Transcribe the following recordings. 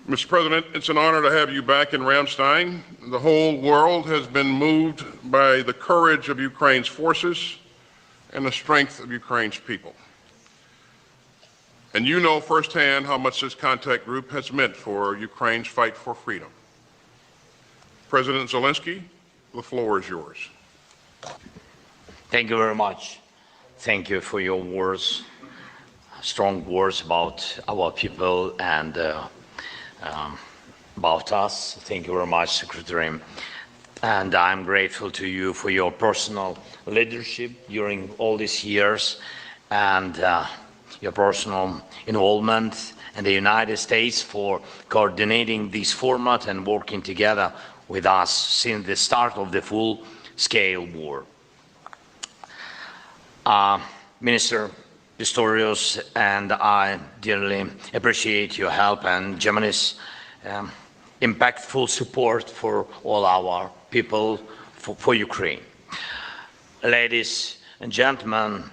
Mr. President, it's an honor to have you back in Ramstein. The whole world has been moved by the courage of Ukraine's forces and the strength of Ukraine's people. And you know firsthand how much this contact group has meant for Ukraine's fight for freedom. President Zelenskyy, the floor is yours. Thank you very much. Thank you for your words, strong words about our people and about us. Thank you very much, Secretary. And I'm grateful to you for your personal leadership during all these years and your personal involvement in the United States for coordinating this format and working together with us since the start of the full-scale war. Minister Pistorius and I dearly appreciate your help and Germany's impactful support for all our people, for Ukraine. Ladies and gentlemen,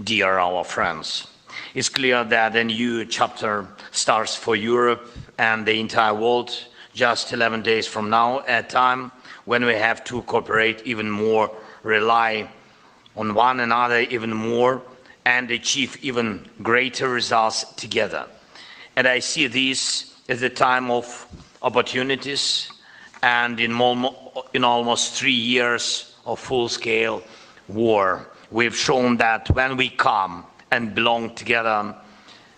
dear our friends, it's clear that a new chapter starts for Europe and the entire world just 11 days from now, at a time when we have to cooperate even more, rely on one another even more, and achieve even greater results together. And I see this as a time of opportunities, and in almost 3 years of full-scale war, we've shown that when we come and belong together,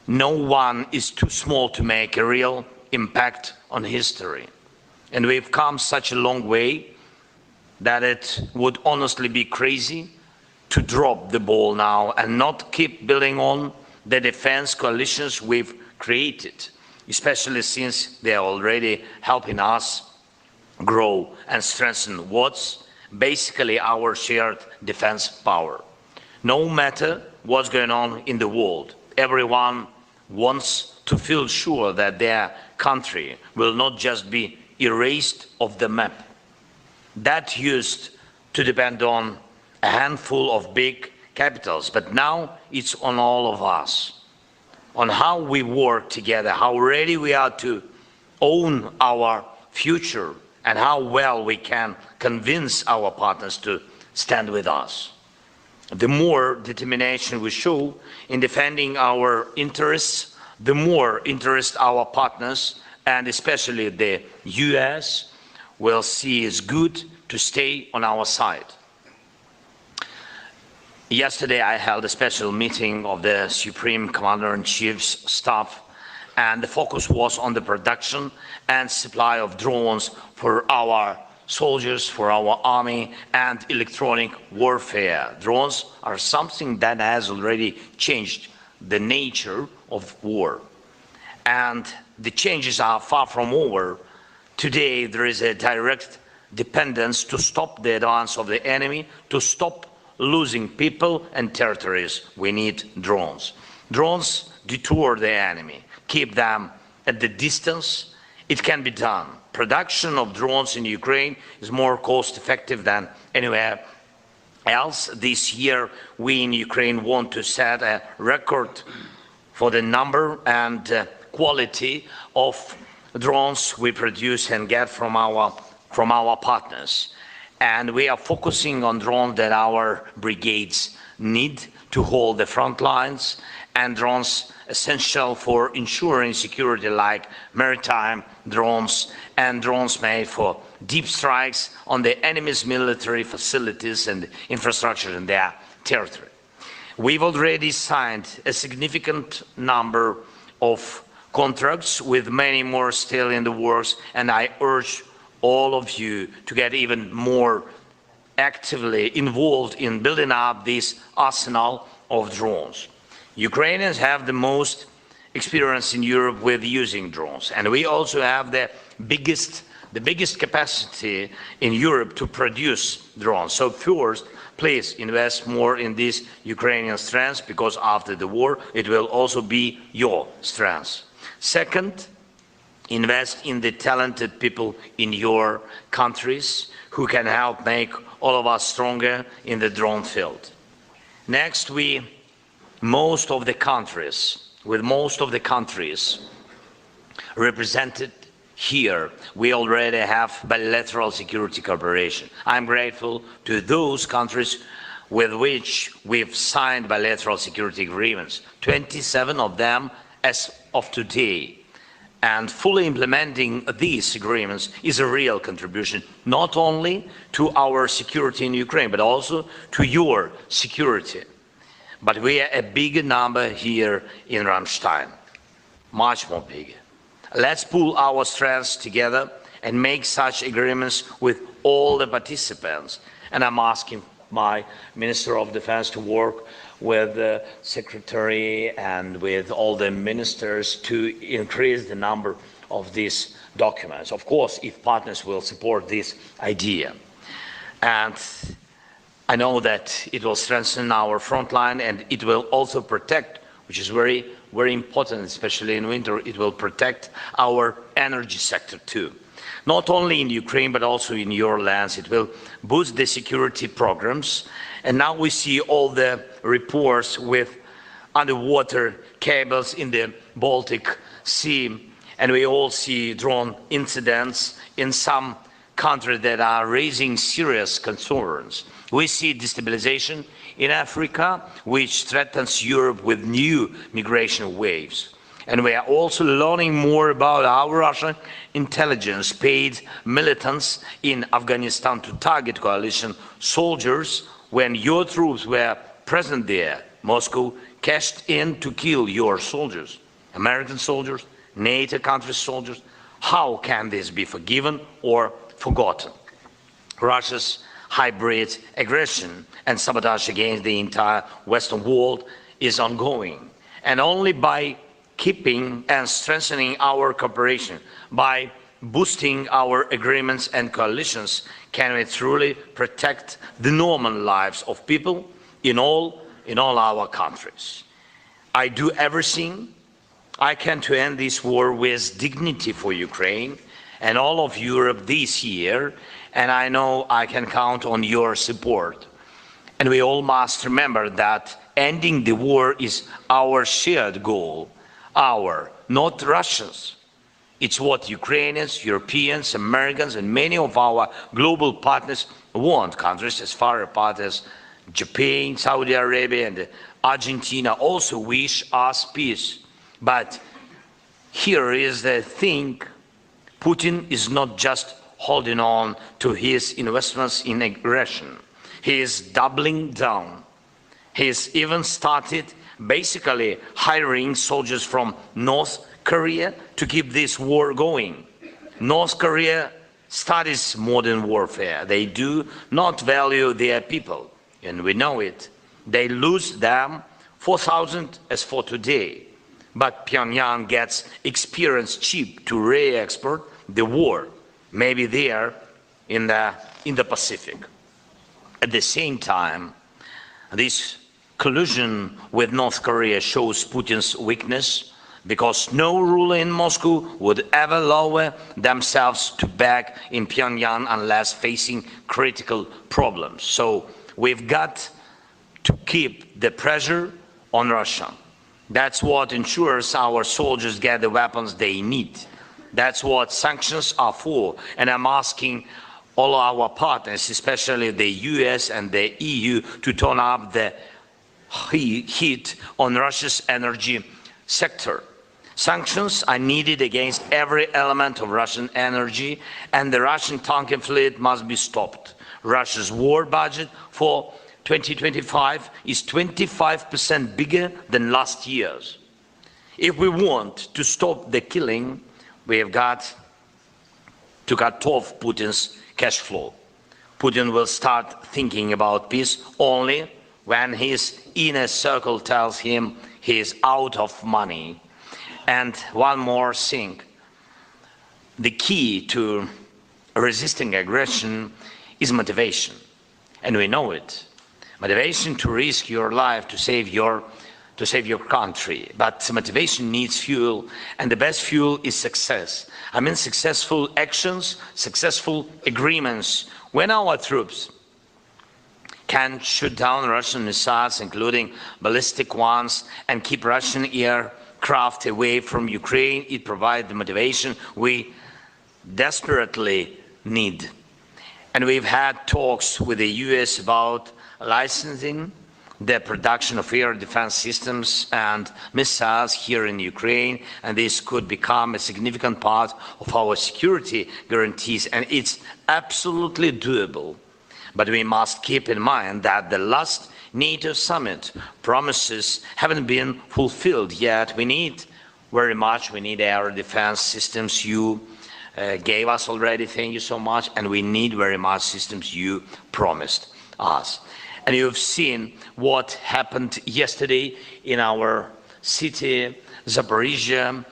no one is too small to make a real impact on history. And we've come such a long way that it would honestly be crazy to drop the ball now and not keep building on the defense coalitions we've created, especially since they are already helping us grow and strengthen what's basically our shared defense power. No matter what's going on in the world, everyone wants to feel sure that their country will not just be erased off the map. That used to depend on a handful of big capitals, but now it's on all of us, on how we work together, how ready we are to own our future, and how well we can convince our partners to stand with us. The more determination we show in defending our interests, the more interest our partners, and especially the US, will see it's good to stay on our side. Yesterday, I held a special meeting of the Supreme Commander-in-Chief's staff, and the focus was on the production and supply of drones for our soldiers, for our army, and electronic warfare. Drones are something that has already changed the nature of war. And the changes are far from over. Today, there is a direct dependence to stop the advance of the enemy, to stop losing people and territories. We need drones. Drones detour the enemy, keep them at the distance. It can be done. Production of drones in Ukraine is more cost-effective than anywhere else. This year, we in Ukraine want to set a record for the number and quality of drones we produce and get from our partners. And we are focusing on drones that our brigades need to hold the front lines, and drones essential for ensuring security, like maritime drones and drones made for deep strikes on the enemy's military facilities and infrastructure in their territory. We've already signed a significant number of contracts, with many more still in the works, and I urge all of you to get even more actively involved in building up this arsenal of drones. Ukrainians have the most experience in Europe with using drones, and we also have the biggest capacity in Europe to produce drones. So first, please invest more in these Ukrainian strengths, because after the war it will also be your strength. Second, invest in the talented people in your countries who can help make all of us stronger in the drone field. Next, with most of the countries, represented here. We already have bilateral security cooperation. I'm grateful to those countries with which we've signed bilateral security agreements, 27 of them as of today. And fully implementing these agreements is a real contribution, not only to our security in Ukraine, but also to your security. But we are a bigger number here in Ramstein, much more bigger. Let's pool our strengths together and make such agreements with all the participants. And I'm asking my Minister of Defense to work with the Secretary and with all the ministers to increase the number of these documents. Of course, if partners will support this idea. And I know that it will strengthen our front line, and it will also protect, which is very, very important, especially in winter, it will protect our energy sector too. Not only in Ukraine, but also in your lands. It will boost the security programs. And now we see all the reports with underwater cables in the Baltic Sea. And we all see drone incidents in some countries that are raising serious concerns. We see destabilization in Africa, which threatens Europe with new migration waves. And we are also learning more about how Russian intelligence paid militants in Afghanistan to target coalition soldiers. When your troops were present there, Moscow cashed in to kill your soldiers, American soldiers, NATO country soldiers. How can this be forgiven or forgotten? Russia's hybrid aggression and sabotage against the entire Western world is ongoing. And only by keeping and strengthening our cooperation, by boosting our agreements and coalitions, can we truly protect the normal lives of people in all our countries. I do everything I can to end this war with dignity for Ukraine and all of Europe this year, and I know I can count on your support. And we all must remember that ending the war is our shared goal, not Russia's. It's what Ukrainians, Europeans, Americans, and many of our global partners want. Countries as far apart as Japan, Saudi Arabia, and Argentina also wish us peace. But here is the thing: Putin is not just holding on to his investments in aggression. He is doubling down. He has even started basically hiring soldiers from North Korea to keep this war going. North Korea studies modern warfare. They do not value their people, and we know it. They lose them 4,000 as for today. But Pyongyang gets experience cheap to re-export the war, maybe there in the Pacific. At the same time, this collusion with North Korea shows Putin's weakness, because no ruler in Moscow would ever lower themselves to beg in Pyongyang unless facing critical problems. So we've got to keep the pressure on Russia. That's what ensures our soldiers get the weapons they need. That's what sanctions are for. And I'm asking all our partners, especially the US and the EU, to turn up the heat on Russia's energy sector. Sanctions are needed against every element of Russian energy, and the Russian tanker fleet must be stopped. Russia's war budget for 2025 is 25% bigger than last year's. If we want to stop the killing, we have got to cut off Putin's cash flow. Putin will start thinking about peace only when his inner circle tells him he is out of money. And one more thing, the key to resisting aggression is motivation, and we know it. Motivation to risk your life to save your country, but motivation needs fuel, and the best fuel is success. I mean successful actions, successful agreements. When our troops can shoot down Russian missiles, including ballistic ones, and keep Russian air craft away from Ukraine. It provides the motivation we desperately need. And we've had talks with the US about licensing the production of air defense systems and missiles here in Ukraine, and this could become a significant part of our security guarantees, and it's absolutely doable. But we must keep in mind that the last NATO summit promises haven't been fulfilled yet. We need air defense systems. You gave us already, thank you so much, and we need very much systems you promised us. And you've seen what happened yesterday in our city, Zaporizhia.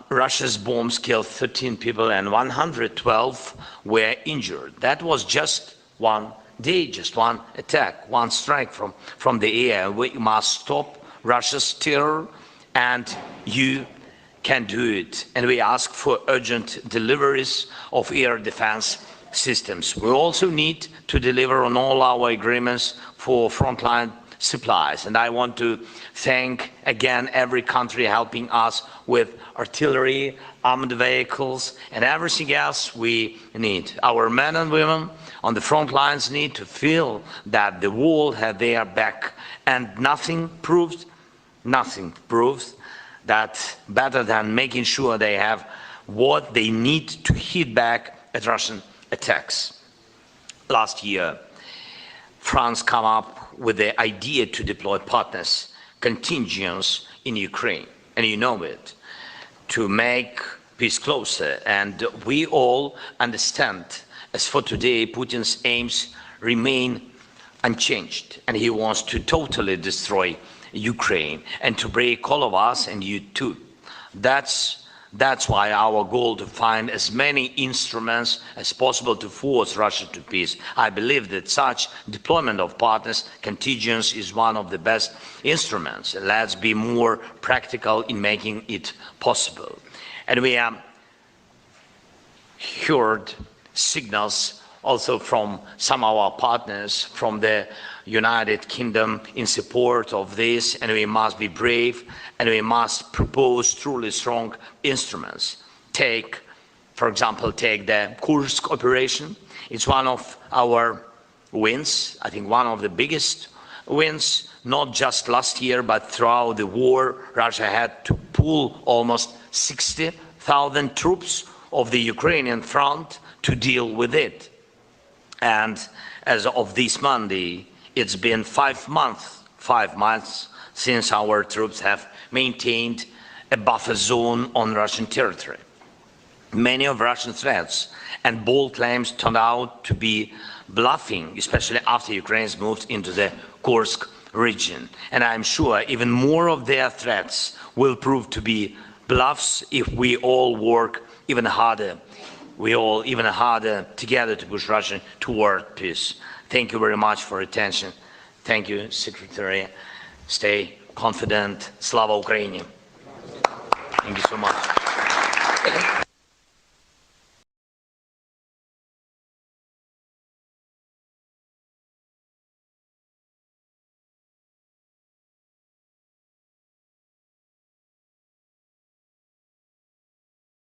Russia's bombs killed 13 people and 112 were injured. That was just one day, just one attack, one strike from the air. We must stop Russia's terror, and you can do it. And we ask for urgent deliveries of air defense systems. We also need to deliver on all our agreements for frontline supplies. And I want to thank again every country helping us with artillery, armored vehicles, and everything else we need. Our men and women on the front lines need to feel that the world has their back, and nothing proves that better than making sure they have what they need to hit back at Russian attacks. Last year, France came up with the idea to deploy partners, contingents in Ukraine, and you know it, to make peace closer. And we all understand, as for today, Putin's aims remain unchanged, and he wants to totally destroy Ukraine and to break all of us, and you too. That's why our goal to find as many instruments as possible to force Russia to peace. I believe that such deployment of partners, contingents, is one of the best instruments. Let's be more practical in making it possible. And we have heard signals also from some of our partners from the United Kingdom in support of this, and we must be brave, and we must propose truly strong instruments. For example, take the Kursk operation. It's one of our wins, I think one of the biggest wins, not just last year, but throughout the war. Russia had to pull almost 60,000 troops of the Ukrainian front to deal with it. And as of this Monday, it's been 5 months since our troops have maintained a buffer zone on Russian territory. Many of Russian threats and bold claims turned out to be bluffing, especially after Ukraine's moved into the Kursk region. And I'm sure even more of their threats will prove to be bluffs if we all work even harder. Even harder together to push Russia toward peace. Thank you very much for attention. Thank you, Secretary. Stay confident. Slava Ukraini. Thank you so much.